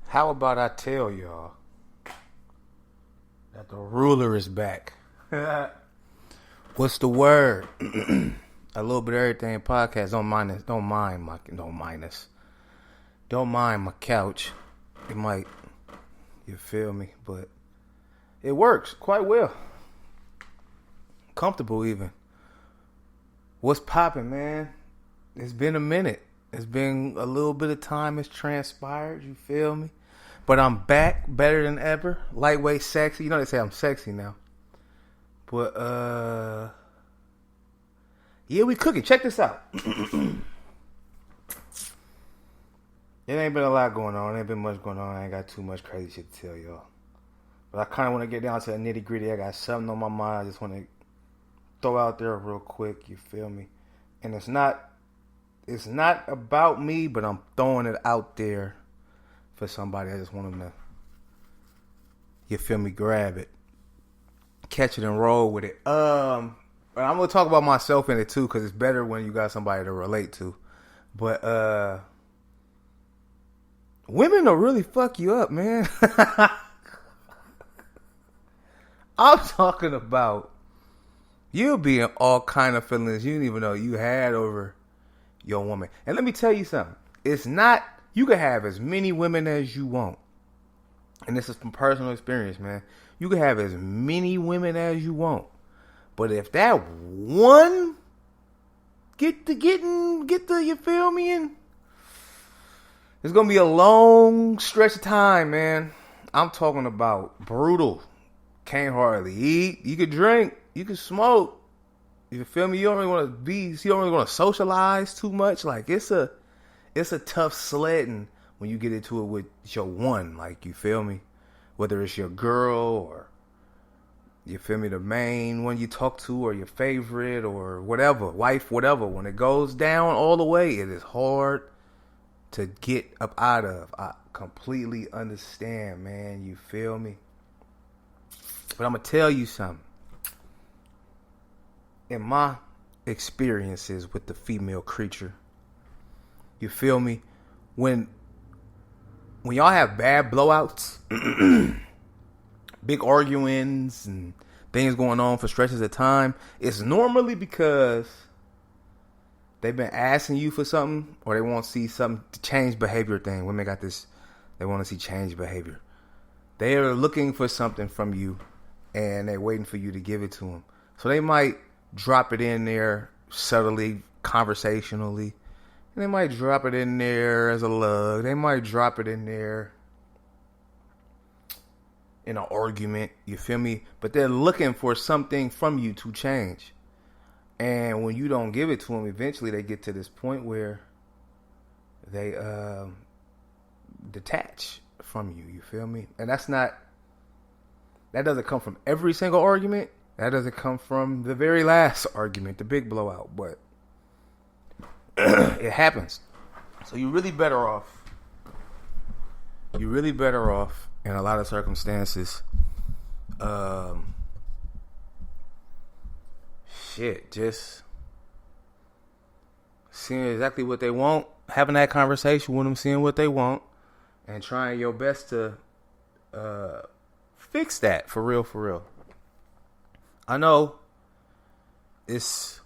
How about I tell y'all that the ruler is back? What's the word? A little bit of everything podcast. Don't mind my couch. It might, you feel me? But it works quite well. Comfortable even. What's popping, man? It's been a minute. It's been a little bit of time has transpired, you feel me? But I'm back, better than ever. Lightweight, sexy. You know they say I'm sexy now. But, yeah, we cooking. Check this out. It ain't been a lot going on. It ain't been much going on. I ain't got too much crazy shit to tell y'all. But I kind of want to get down to the nitty gritty. I got something on my mind. I just want to throw out there real quick. You feel me? And it's not about me, but I'm throwing it out there for somebody. I just want them to, you feel me, grab it, catch it and roll with it. But I'm going to talk about myself in it too, because it's better when you got somebody to relate to. But women will really fuck you up, man. I'm talking about you'll be in all kind of feelings you didn't even know you had over your woman. And let me tell you something. It's not, you can have as many women as you want. And this is from personal experience, man. You can have as many women as you want. But if that one get the, you feel me? And it's going to be a long stretch of time, man. I'm talking about brutal. Can't hardly eat. You could drink. You could smoke. You feel me? You don't really want to be. You don't really want to socialize too much. Like it's a tough sledding when you get into it with your one. Like you feel me? Whether it's your girl or you feel me, the main one you talk to, or your favorite, or whatever, wife, whatever. When it goes down all the way, it is hard to get up out of. I completely understand, man. You feel me? But I'm gonna tell you something. In my experiences with the female creature, you feel me? When y'all have bad blowouts, big arguings and things going on for stretches of time, it's normally because they've been asking you for something, or they want to see something to change behavior thing. Women got this, they want to see change behavior. They are looking for something from you, and they're waiting for you to give it to them. So they might drop it in there subtly, conversationally. And they might drop it in there as a lug. They might drop it in there in an argument. You feel me? But they're looking for something from you to change. And when you don't give it to them, eventually they get to this point where they detach from you. You feel me? And that doesn't come from every single argument. That doesn't come from the very last argument, the big blowout, but it happens. So you're really better off. You're really better off in a lot of circumstances. Just seeing exactly what they want, having that conversation with them, seeing what they want, and trying your best to fix that for real. I know it's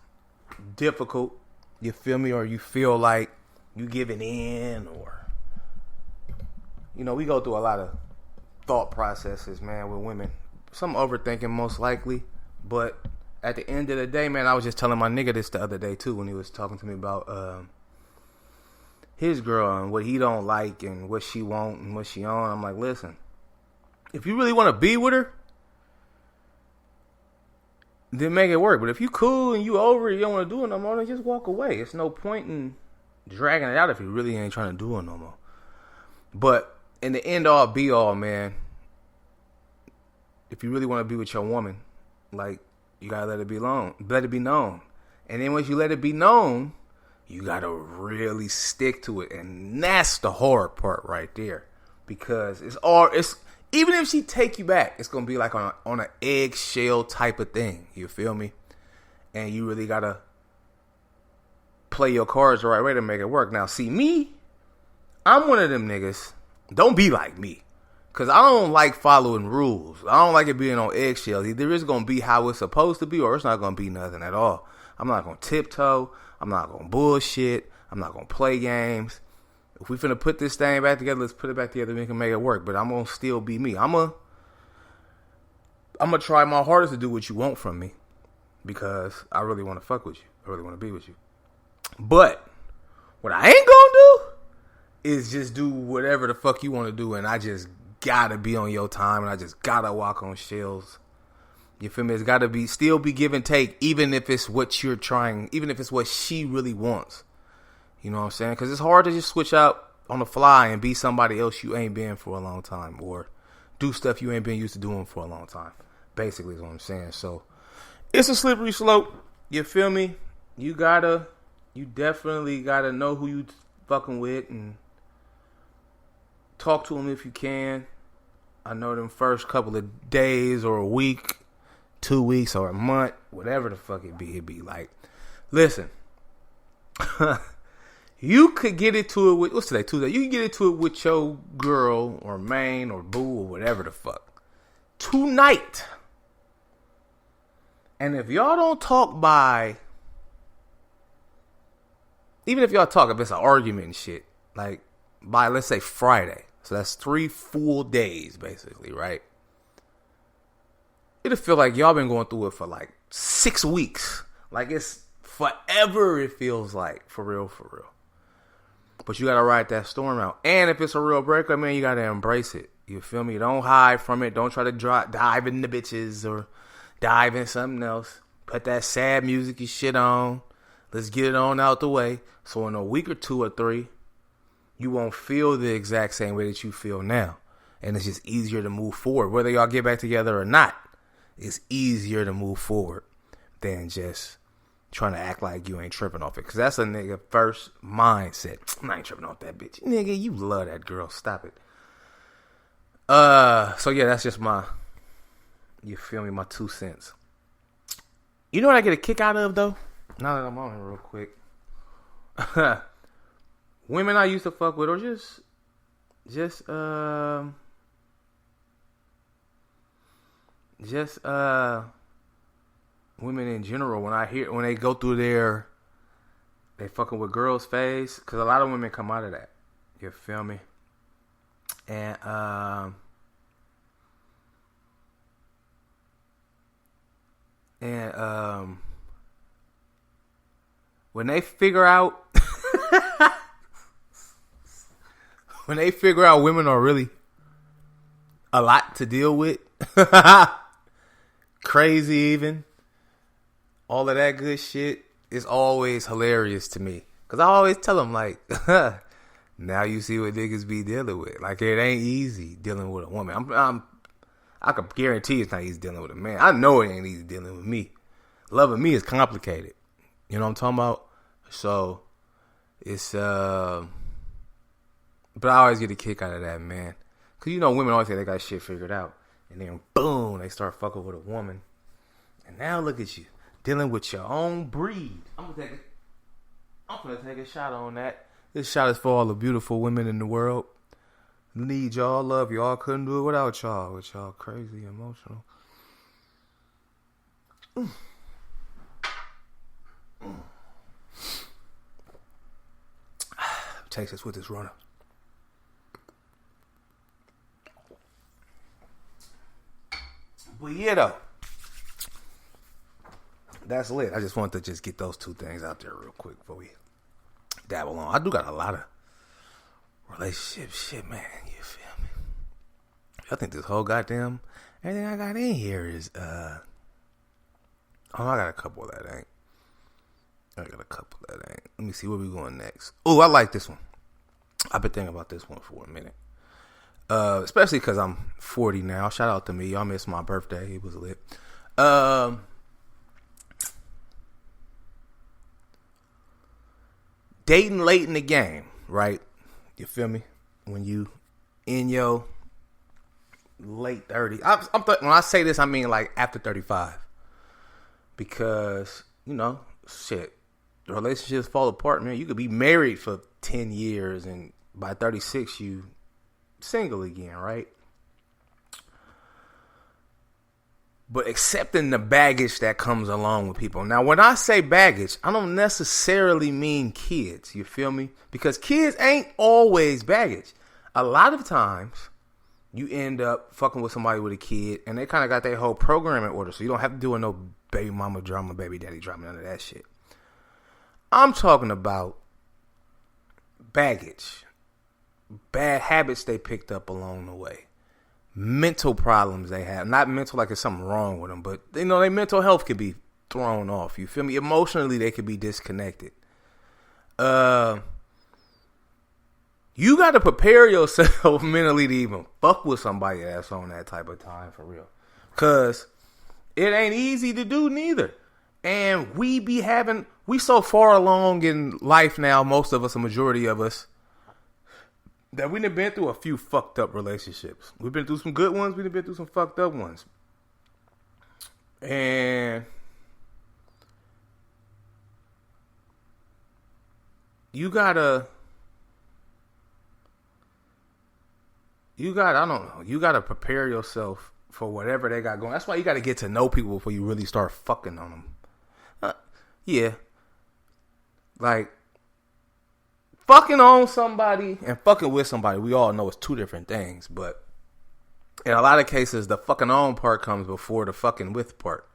difficult, you feel me, or you feel like you giving in, or, you know, we go through a lot of thought processes, man, with women. Some overthinking, most likely, but at the end of the day, man, I was just telling my nigga this the other day, too, when he was talking to me about his girl and what he don't like and what she want and what she on. I'm like, listen, if you really want to be with her, then make it work. But if you cool and you over it, you don't want to do it no more, then just walk away. It's no point in dragging it out if you really ain't trying to do it no more. But in the end all be all, man, if you really want to be with your woman, like, you gotta let it be known. And then once you let it be known, you gotta really stick to it. And that's the hard part right there. Because it's even if she take you back, it's going to be like on an eggshell type of thing. You feel me? And you really got to play your cards the right way to make it work. Now, see me, I'm one of them niggas don't be like me. Because I don't like following rules. I don't like it being on eggshells. Either it's going to be how it's supposed to be or it's not going to be nothing at all. I'm not going to tiptoe. I'm not going to bullshit. I'm not going to play games. If we finna put this thing back together, let's put it back together and we can make it work. But I'm going to still be me. I'm going to try my hardest to do what you want from me. Because I really want to fuck with you. I really want to be with you. But what I ain't going to do is just do whatever the fuck you want to do. And I just gotta be on your time. And I just gotta walk on shells. You feel me? It's gotta be still be give and take. Even if it's what you're trying. Even if it's what she really wants. You know what I'm saying? Because it's hard to just switch out on the fly and be somebody else you ain't been for a long time. Or do stuff you ain't been used to doing for a long time. Basically is what I'm saying. So it's a slippery slope. You feel me? You definitely gotta know who you fucking with and talk to them if you can. I know them first couple of days or a week, 2 weeks or a month, whatever the fuck it be like, listen, you could get into it with, what's today, Tuesday? You can get into it with your girl or main or boo or whatever the fuck tonight. And if y'all don't talk by, even if y'all talk, if it's an argument and shit, like by, let's say, Friday. So that's 3 full days, basically, right? It'll feel like y'all been going through it for like 6 weeks. Like it's forever, it feels like. For real, for real. But you gotta ride that storm out. And if it's a real breakup, man, you gotta embrace it. You feel me? Don't hide from it. Don't try to dive in the bitches or dive in something else. Put that sad music and shit on. Let's get it on out the way. So in a week or 2 or 3, you won't feel the exact same way that you feel now. And it's just easier to move forward. Whether y'all get back together or not, it's easier to move forward than just trying to act like you ain't tripping off it. Because that's a nigga first mindset. I ain't tripping off that bitch. Nigga, you love that girl. Stop it. So yeah, that's just my, you feel me, my 2 cents. You know what I get a kick out of, though? Now that I'm on it real quick. Women I used to fuck with, or just women in general. When they go through they fucking with girls' phase, because a lot of women come out of that. You feel me? And when they figure out. When they figure out women are really a lot to deal with, crazy even, all of that good shit is always hilarious to me. Because I always tell them, like, now you see what niggas be dealing with. Like, it ain't easy dealing with a woman. I can guarantee it's not easy dealing with a man. I know it ain't easy dealing with me. Loving me is complicated. You know what I'm talking about? So, it's, but I always get a kick out of that, man. Because, you know, women always say they got shit figured out. And then, boom, they start fucking with a woman. And now look at you, dealing with your own breed. I'm gonna take a shot on that. This shot is for all the beautiful women in the world. Need y'all, love y'all. Couldn't do it without y'all. With y'all crazy, emotional. Takes us with this runner. But yeah, though, that's lit. I just wanted to just get those 2 things out there real quick before we dabble on. I do got a lot of relationship shit, man. You feel me? I think this whole goddamn everything I got in here is I got a couple that ain't. Let me see where we going next. Oh, I like this one. I've been thinking about this one for a minute. Especially because I'm 40 now. Shout out to me. Y'all missed my birthday. It was lit. Dating late in the game, right? You feel me? When you in your late 30s. When I say this, I mean like after 35. Because, you know, shit, relationships fall apart, man. You could be married for 10 years and by 36 you single again, right? But accepting the baggage that comes along with people. Now, when I say baggage, I don't necessarily mean kids. You feel me? Because kids ain't always baggage. A lot of times, you end up fucking with somebody with a kid, and they kind of got their whole program in order. So you don't have to do no baby mama drama, baby daddy drama, none of that shit. I'm talking about baggage. Bad habits they picked up along the way. Mental problems they have. Not mental like there's something wrong with them, but you know, their mental health could be thrown off. You feel me? Emotionally, they could be disconnected. You got to prepare yourself mentally to even fuck with somebody that's on that type of time for real. Because it ain't easy to do neither. And we so far along in life now, most of us, a majority of us, that we done been through a few fucked up relationships. We've been through some good ones. We've been through some fucked up ones. And you gotta prepare yourself for whatever they got going. That's why you gotta get to know people before you really start fucking on them. Yeah. Like, fucking on somebody and fucking with somebody, we all know it's two different things. But in a lot of cases, the fucking on part comes before the fucking with part.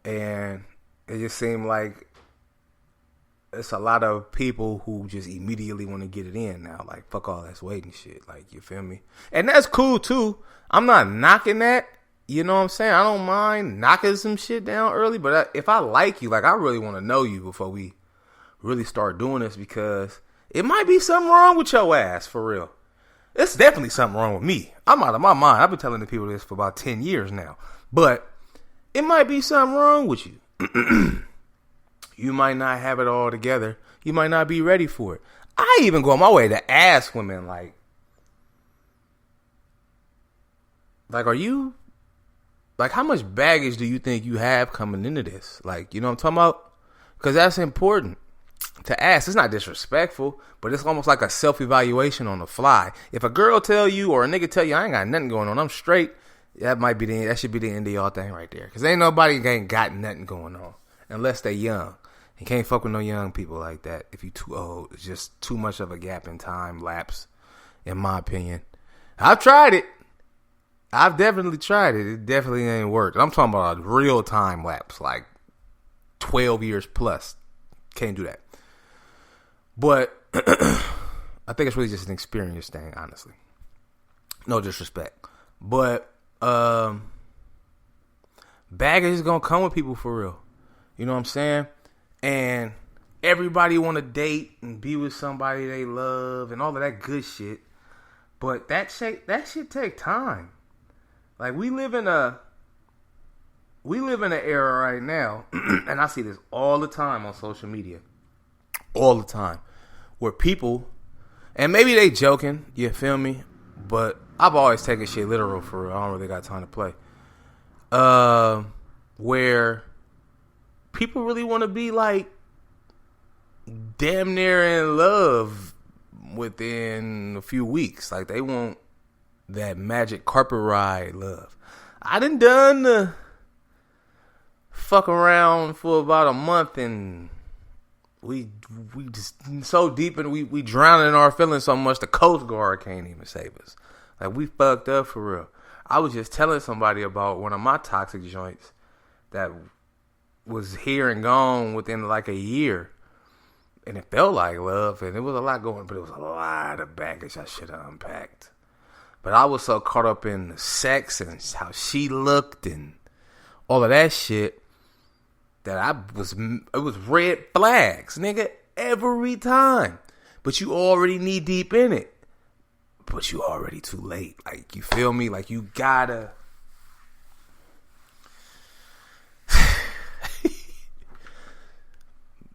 And it just seemed like it's a lot of people who just immediately want to get it in now. Like, fuck all that's waiting shit. Like, you feel me? And that's cool, too. I'm not knocking that. You know what I'm saying? I don't mind knocking some shit down early. But if I like you, like, I really want to know you before we really start doing this, because it might be something wrong with your ass, for real. It's definitely something wrong with me. I'm out of my mind. I've been telling the people this for about 10 years now. But it might be something wrong with you. You might not have it all together. You might not be ready for it. I even go on my way to ask women, like, are you, like, how much baggage do you think you have coming into this? Like, you know what I'm talking about? Because that's important to ask. It's not disrespectful, but it's almost like a self-evaluation on the fly. If a girl tell you or a nigga tell you I ain't got nothing going on, I'm straight, that should be the end of y'all thing right there. Because ain't nobody ain't got nothing going on unless they young. You can't fuck with no young people like that. If you too old, it's just too much of a gap in time lapse, in my opinion. I've tried it. I've definitely tried it. It definitely ain't worked. I'm talking about a real time lapse, like 12 years plus. Can't do that. But I think it's really just an experience thing, honestly. No disrespect. But baggage is going to come with people for real. You know what I'm saying? And everybody want to date and be with somebody they love and all of that good shit. But that shit take time. Like, we live in an era right now, and I see this all the time on social media. All the time. Where people, and maybe they joking, you feel me? But I've always taken shit literal for real. I don't really got time to play. Where people really want to be like damn near in love within a few weeks. Like, they want that magic carpet ride love. I done the fuck around for about a month, and we just so deep, and we drown in our feelings so much the Coast Guard can't even save us. Like, we fucked up for real. I was just telling somebody about one of my toxic joints that was here and gone within like a year. And it felt like love, and it was a lot going, but it was a lot of baggage I should have unpacked. But I was so caught up in the sex and how she looked and all of that shit that it was red flags, nigga, every time. But you already knee deep in it. But you already too late. Like, you feel me? Like, you gotta.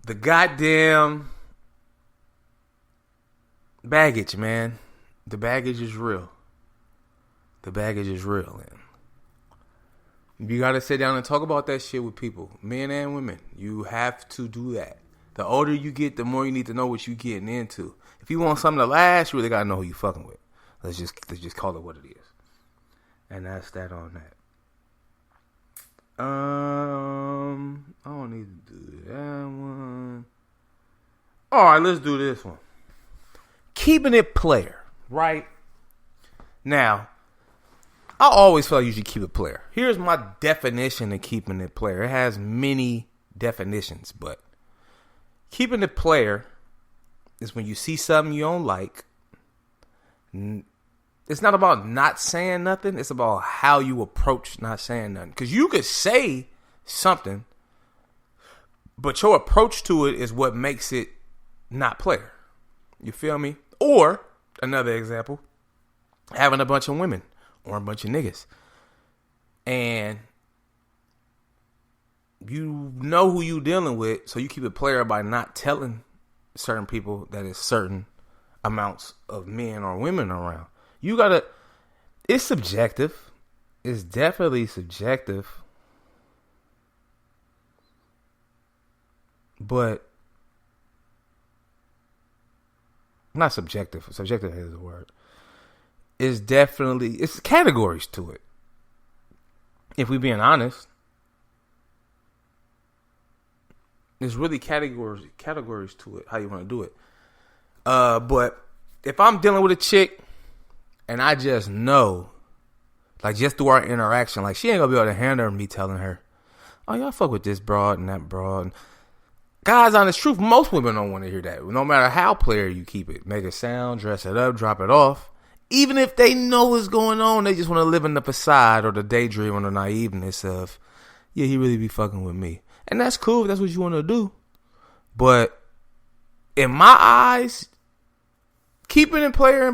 The goddamn baggage, man. The baggage is real. The baggage is real, man. You gotta sit down and talk about that shit with people, men and women. You have to do that. The older you get, the more you need to know what you getting into. If you want something to last, you really gotta know who you fucking with. Let's just call it what it is. And that's that on that. I don't need to do that one. All right, let's do this one. Keeping it player, right? Now, I always feel like you should keep it player. Here's my definition of keeping it player. It has many definitions, but keeping it player is when you see something you don't like. It's not about not saying nothing. It's about how you approach not saying nothing. Because you could say something, but your approach to it is what makes it not player. You feel me? Or, another example, having a bunch of women or a bunch of niggas. And you know who you dealing with, so you keep it player by not telling certain people that it's certain amounts of men or women around. You gotta, it's subjective. It's definitely subjective. But, not subjective. Subjective is the word. It's definitely, it's categories to it. If we being honest. There's really categories to it, how you want to do it. But if I'm dealing with a chick and I just know, like just through our interaction, like she ain't gonna be able to handle me telling her, oh, y'all fuck with this broad and that broad. And guys, honest truth, most women don't want to hear that. No matter how player you keep it. Make it sound, dress it up, drop it off. Even if they know what's going on, they just want to live in the facade or the daydream or the naiveness of, yeah, he really be fucking with me. And that's cool if that's what you want to do. But in my eyes, keeping it player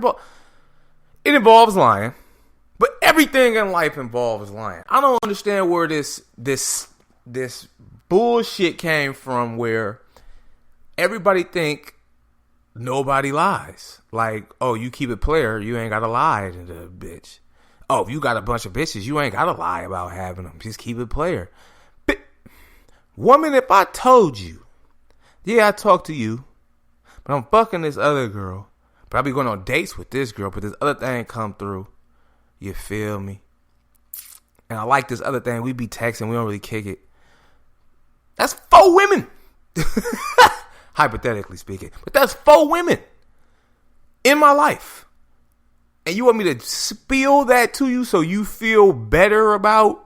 it involves lying. But everything in life involves lying. I don't understand where this bullshit came from where everybody think nobody lies. Like, oh, you keep it player, you ain't got to lie to the bitch. Oh, if you got a bunch of bitches, you ain't got to lie about having them. Just keep it player. Woman, if I told you, yeah, I talked to you, but I'm fucking this other girl, but I be going on dates with this girl, but this other thing come through, you feel me? And I like this other thing, we be texting, we don't really kick it. That's 4 women. Hypothetically speaking. But that's 4 women in my life. And you want me to spill that to you so you feel better about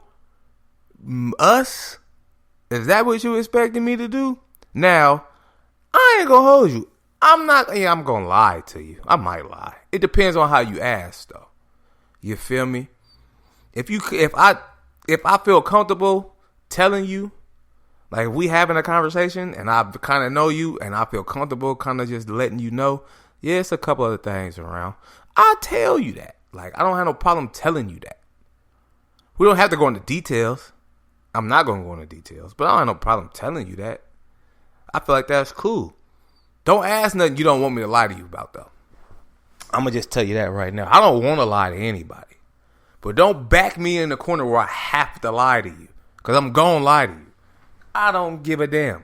us? Is that what you expecting me to do? Now, I ain't gonna hold you. I'm gonna lie to you. I might lie. It depends on how you ask, though. You feel me? If I feel comfortable telling you, like if we having a conversation and I kind of know you and I feel comfortable kind of just letting you know, yeah, it's a couple other things around. I'll tell you that. Like, I don't have no problem telling you that. We don't have to go into details. I'm not going to go into details, but I don't have no problem telling you that. I feel like that's cool. Don't ask nothing you don't want me to lie to you about, though. I'm going to just tell you that right now. I don't want to lie to anybody. But don't back me in the corner where I have to lie to you. Because I'm going to lie to you. I don't give a damn.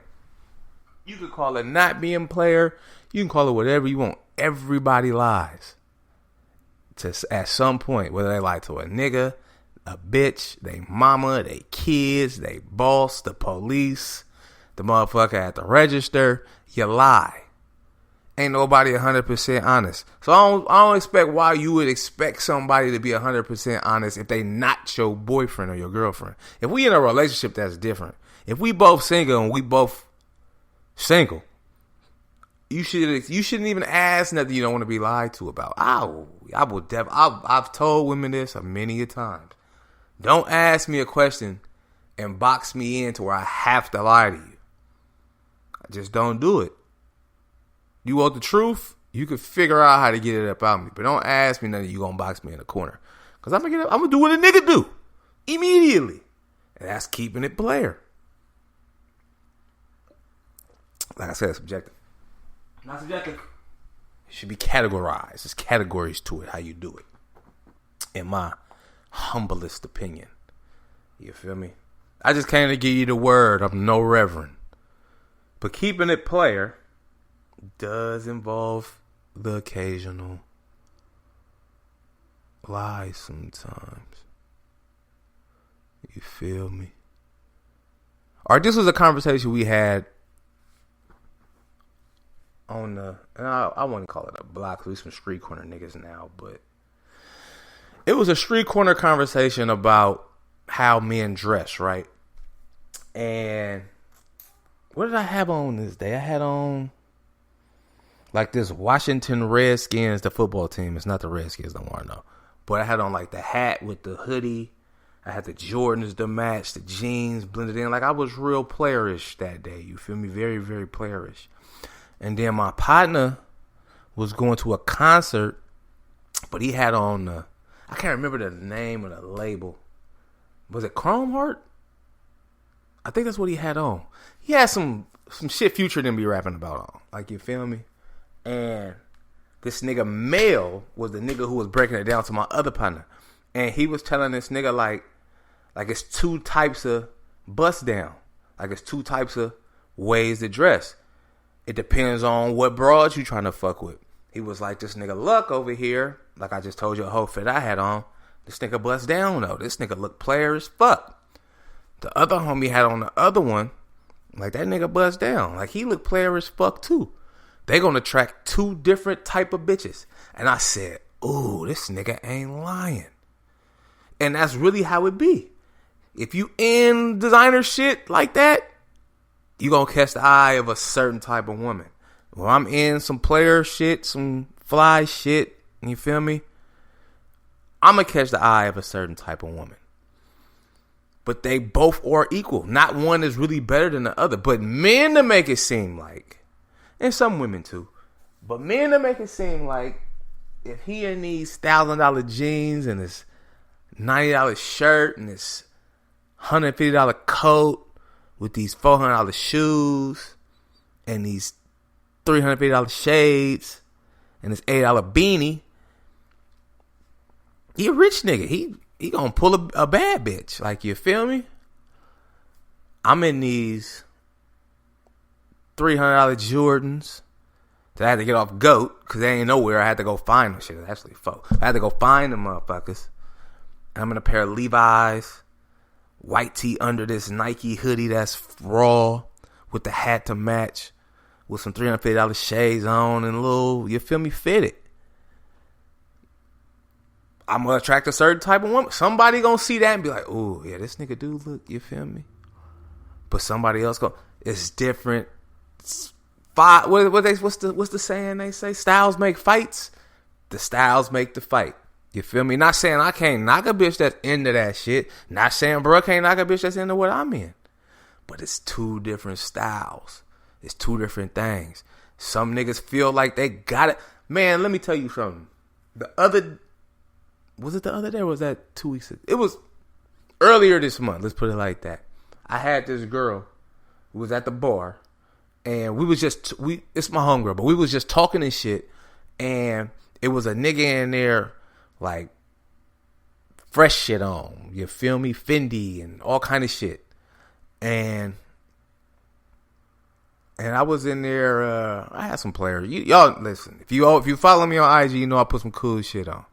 You can call it not being player. You can call it whatever you want. Everybody lies. At some point, whether they lie to a nigga, a bitch, they mama, they kids, they boss, the police, the motherfucker at the register, you lie. Ain't nobody 100% honest. So I don't expect why you would expect somebody to be 100% honest if they not your boyfriend or your girlfriend. If we in a relationship, that's different. If we both single and we both single, you shouldn't even ask nothing you don't want to be lied to about. I've told women this many a times. Don't ask me a question and box me in to where I have to lie to you. I just don't do it. You want the truth? You can figure out how to get it up out me. But don't ask me nothing you gonna box me in the corner. Because I'm gonna do what a nigga do. Immediately. And that's keeping it player. Like I said, it's subjective. Not subjective. It should be categorized. There's categories to it, how you do it. In my humblest opinion. You feel me? I just came to give you the word. I'm no reverend. But keeping it player, does involve the occasional fly sometimes. You feel me? Or this was a conversation we had on the, and I wouldn't call it a block, because we some street corner niggas now, but it was a street corner conversation about how men dress, right? And what did I have on this day? I had on like this Washington Redskins, the football team. It's not the Redskins, don't want to know. But I had on like the hat with the hoodie. I had the Jordans to match, the jeans blended in. Like I was real playerish that day. You feel me? Very, very playerish. And then my partner was going to a concert, but he had on I can't remember the name of the label. Was it Chrome Heart? I think that's what he had on. He had some shit Future didn't be rapping about on. Like, you feel me? And this nigga Mel was the nigga who was breaking it down to my other partner. And he was telling this nigga like it's two types of bust down. Like it's two types of ways to dress. It depends on what broads you trying to fuck with. He was like, this nigga Luck over here, like I just told you a whole fit I had on. This nigga bust down though. This nigga look player as fuck. The other homie had on the other one, like that nigga bust down. Like he look player as fuck too. They gonna attract two different type of bitches. And I said, ooh, this nigga ain't lying. And that's really how it be. If you in designer shit like that, you gonna catch the eye of a certain type of woman. Well, I'm in some player shit, some fly shit, you feel me? I'm gonna catch the eye of a certain type of woman. But they both are equal. Not one is really better than the other. But men to make it seem like, and some women too, but men to make it seem like if he in these $1,000 jeans and his $90 shirt and his $150 coat with these $400 shoes and these $350 shades and his $8 beanie, he a rich nigga. He gonna pull a bad bitch. Like, you feel me? I'm in these $300 Jordans that I had to get off GOAT because they ain't nowhere. I had to go find them. Shit, actually, folk. I had to go find them motherfuckers. And I'm in a pair of Levi's, white tee under this Nike hoodie that's raw with the hat to match with some $350 shades on and a little, you feel me, fitted. I'm going to attract a certain type of woman. Somebody going to see that and be like, ooh, yeah, this nigga do look, you feel me? But somebody else it's different. What's the saying they say? Styles make fights. The styles make the fight. You feel me? Not saying I can't knock a bitch that's into that shit. Not saying bro can't knock a bitch that's into what I'm in. But it's two different styles. It's two different things. Some niggas feel like they got it. Man, let me tell you something. Was it the other day or was that 2 weeks ago? It was earlier this month. Let's put it like that. I had this girl who was at the bar. And it's my homegirl, but we was just talking and shit. And it was a nigga in there, like, fresh shit on. You feel me? Fendi and all kind of shit. And I was in there, I had some players. Y'all, listen, if you follow me on IG, you know I put some cool shit on.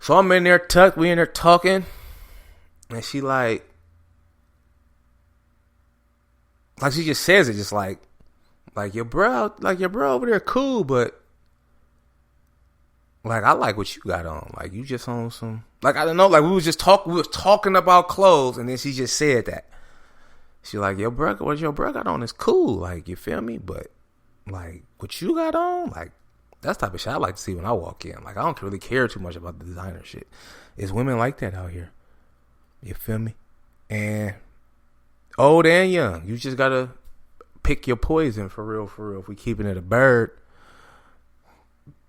So I'm in there we in there talking, and she like she just says it just like your bro over there cool, but like I like what you got on. Like you just on some, like I don't know, like we was talking about clothes, and then she just said that. She like, what your bro got on is cool, like, you feel me? But like what you got on, like that's the type of shit I like to see when I walk in. Like I don't really care too much about the designer shit. It's women like that out here. You feel me? And old and young, you just gotta pick your poison for real. If we keeping it a bird.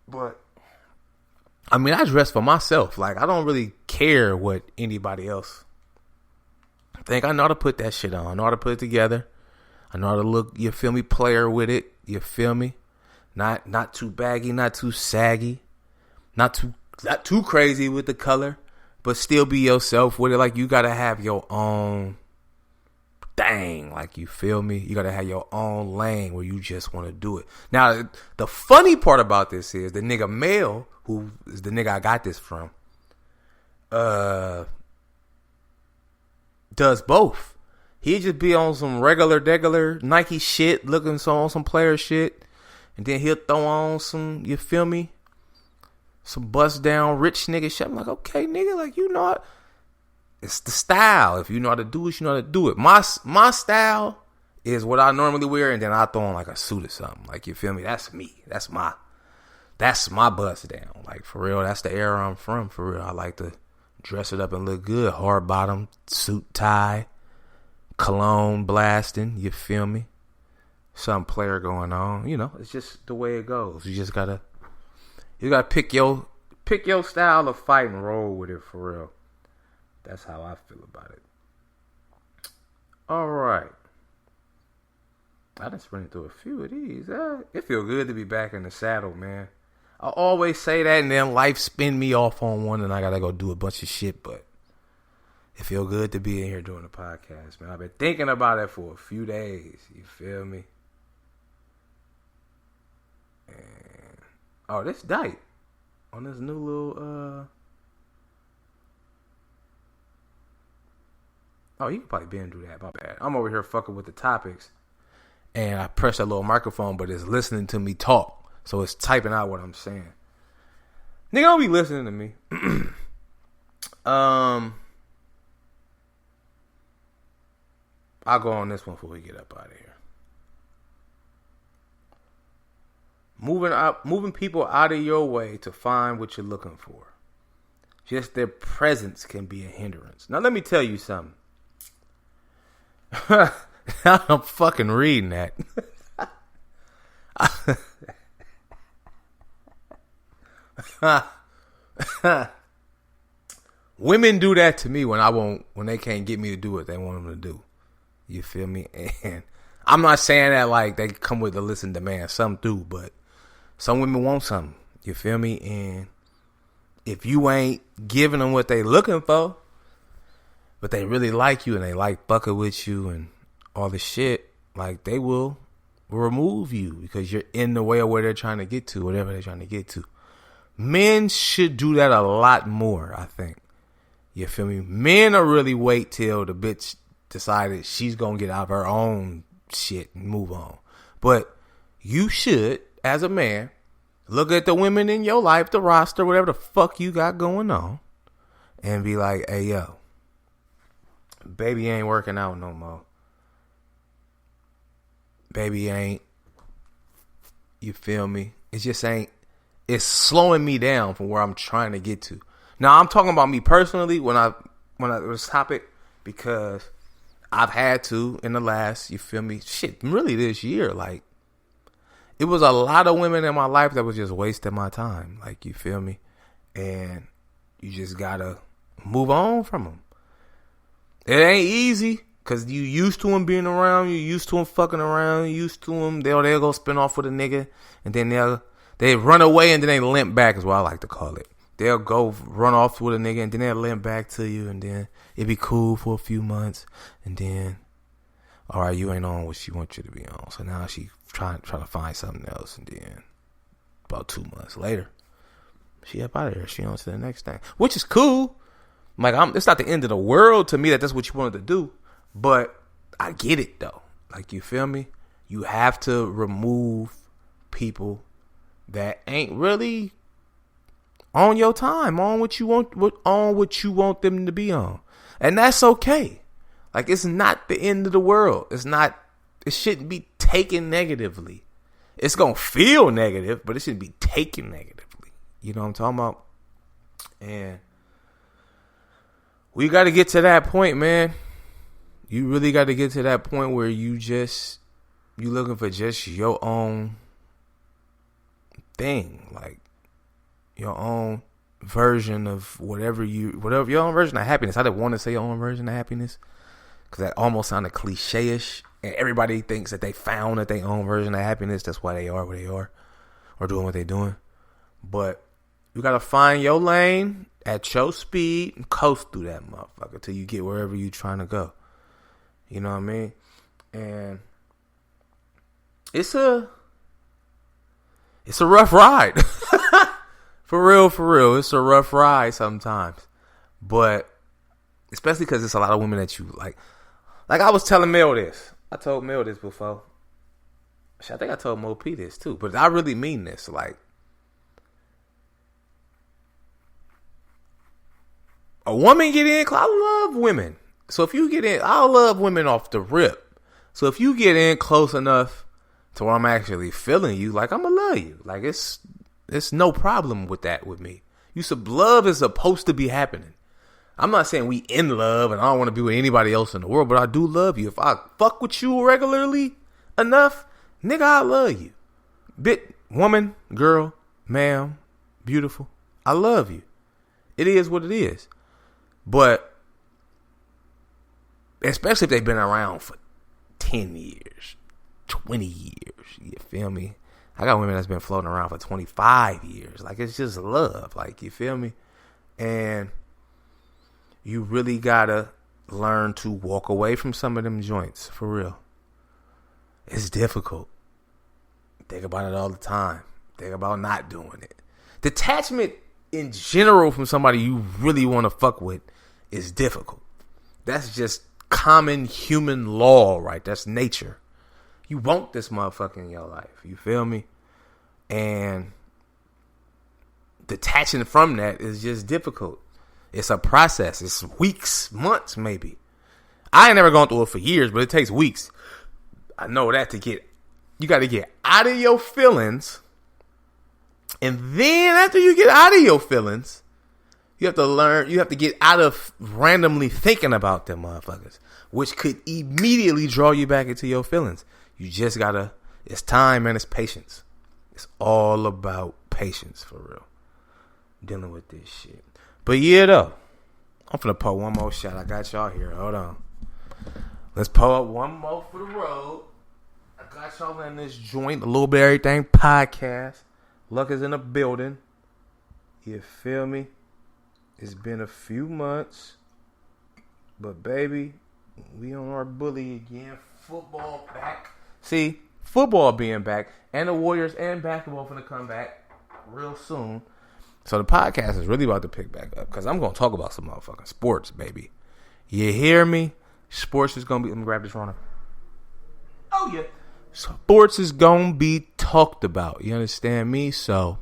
But I mean, I dress for myself. Like I don't really care what anybody else think. I know how to put that shit on. I know how to put it together. I know how to look, you feel me, player with it. You feel me? Not too baggy, not too saggy, not too crazy with the color, but still be yourself with it. Like you gotta have your own thing. Like, you feel me? You gotta have your own lane where you just want to do it. Now, the funny part about this is the nigga Mel, who is the nigga I got this from, does both. He just be on some regular Nike shit, looking on some player shit, and then he'll throw on some, you feel me, some bust down rich nigga shit. I'm like, okay, nigga, like, you know what? It's the style. If you know how to do it, you know how to do it. My style is what I normally wear, and then I throw on like a suit or something. Like, you feel me? That's me. That's my bust down. Like, for real, that's the era I'm from. For real, I like to dress it up and look good. Hard bottom, suit, tie, cologne blasting. You feel me? Some player going on. You know, it's just the way it goes. You gotta pick your style of fight and roll with it, for real. That's how I feel about it. All right. I just ran through a few of these. It feel good to be back in the saddle, man. I always say that, and then life spin me off on one, and I gotta go do a bunch of shit. But it feel good to be in here doing the podcast, man. I've been thinking about it for a few days. You feel me? And this Dyke on this new little Oh, you could probably been do that. My bad. I'm over here fucking with the topics, and I press that little microphone, but it's listening to me talk, so it's typing out what I'm saying. Nigga don't be listening to me. I'll go on this one before we get up out of here. Moving people out of your way to find what you're looking for. Just their presence can be a hindrance. Now let me tell you something. I'm fucking reading that. Women do that to me when they can't get me to do what they want them to do. You feel me? And I'm not saying that like they come with a list and demand. Some do, but some women want something. You feel me? And if you ain't giving them what they looking for, but they really like you and they like fucking with you and all this shit, like, they will remove you because you're in the way of where they're trying to get to, whatever they're trying to get to. Men should do that a lot more, I think. You feel me? Men are really wait till the bitch decided she's gonna get out of her own shit and move on. But you should, as a man, look at the women in your life, the roster, whatever the fuck you got going on, and be like, hey, yo, baby ain't working out no more. Baby ain't, you feel me? It just ain't, it's slowing me down from where I'm trying to get to. Now, I'm talking about me personally when I was topic, because I've had to in the last, you feel me? Shit, really this year, like, it was a lot of women in my life that was just wasting my time. Like, you feel me? And you just gotta move on from them. It ain't easy, because you used to them being around, you used to them fucking around, you used to them, they'll go spin off with a nigga, and then they run away and then they limp back is what I like to call it. They'll go run off with a nigga and then they'll limp back to you, and then it'd be cool for a few months, and then, all right, you ain't on what she wants you to be on. So now she trying to find something else, and then about 2 months later, she up out of here. She on to the next thing, which is cool. Like, it's not the end of the world to me that that's what you wanted to do, but I get it though. Like, you feel me? You have to remove people that ain't really on your time, on what you want them to be on, and that's okay. Like, it's not the end of the world. It shouldn't be taken negatively. It's gonna feel negative, but it shouldn't be taken negatively. You know what I'm talking about? And we got to get to that point, man. You really got to get to that point where you looking for just your own thing, like your own version of whatever your own version of happiness. I didn't want to say your own version of happiness because that almost sounded cliche-ish, and everybody thinks that they found their own version of happiness. That's why they are where they are or doing what they're doing. But you got to find your lane at your speed and coast through that motherfucker till you get wherever you trying to go. You know what I mean? And it's a rough ride. For real. It's a rough ride sometimes. But especially because it's a lot of women that you like. Like I was telling Mel this. I told Mel this before. I think I told Mo P this too. But I really mean this. Like, a woman get in, I love women. So if you get in, I love women off the rip. So if you get in close enough to where I'm actually feeling you, like I'm gonna love you. Like it's no problem with that with me. Love is supposed to be happening. I'm not saying we in love and I don't want to be with anybody else in the world, but I do love you. If I fuck with you regularly enough, nigga, I love you. Woman, girl, ma'am, beautiful. I love you. It is what it is. But especially if they've been around for 10 years, 20 years, you feel me? I got women that's been floating around for 25 years. Like, it's just love. Like, you feel me? And you really gotta learn to walk away from some of them joints, for real. It's difficult. Think about it all the time. Think about not doing it. Detachment in general from somebody you really want to fuck with is difficult. That's just common human law, right? That's nature. You want this motherfucker in your life. You feel me? And detaching from that is just difficult. It's a process. It's weeks, months, maybe. I ain't never gone through it for years, but it takes weeks. I know that you got to get out of your feelings. And then after you get out of your feelings, you have to get out of randomly thinking about them motherfuckers, which could immediately draw you back into your feelings. You just gotta, it's time and it's patience. It's all about patience, for real. Dealing with this shit. But yeah, though, I'm finna pour one more shot. I got y'all here. Hold on. Let's pour up one more for the road. I got y'all in this joint, a little bit of everything podcast. Luck is in the building. You feel me? It's been a few months. But baby, we on our bully again. Football back. See, football being back. And the Warriors and basketball finna come back real soon. So the podcast is really about to pick back up. Because I'm going to talk about some motherfucking sports, baby. You hear me? Sports is going to be... Let me grab this runner. Oh, yeah. Sports is going to be talked about. You understand me? So,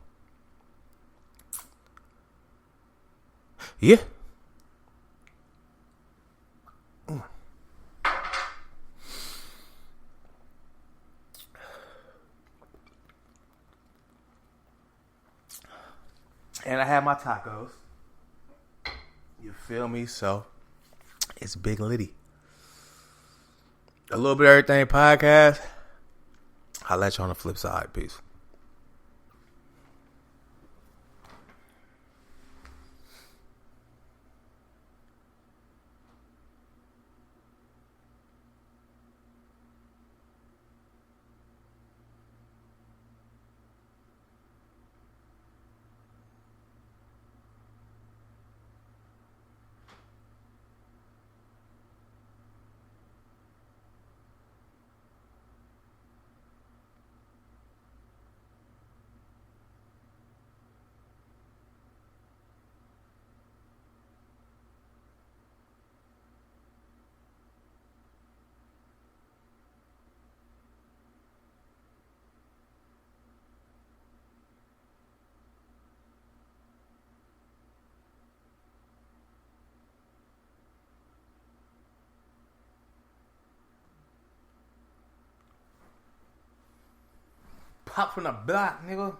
yeah. And I have my tacos. You feel me? So, it's Big Liddy. A little bit of everything podcast. I'll let you on the flip side. Peace. Pop from the block, nigga.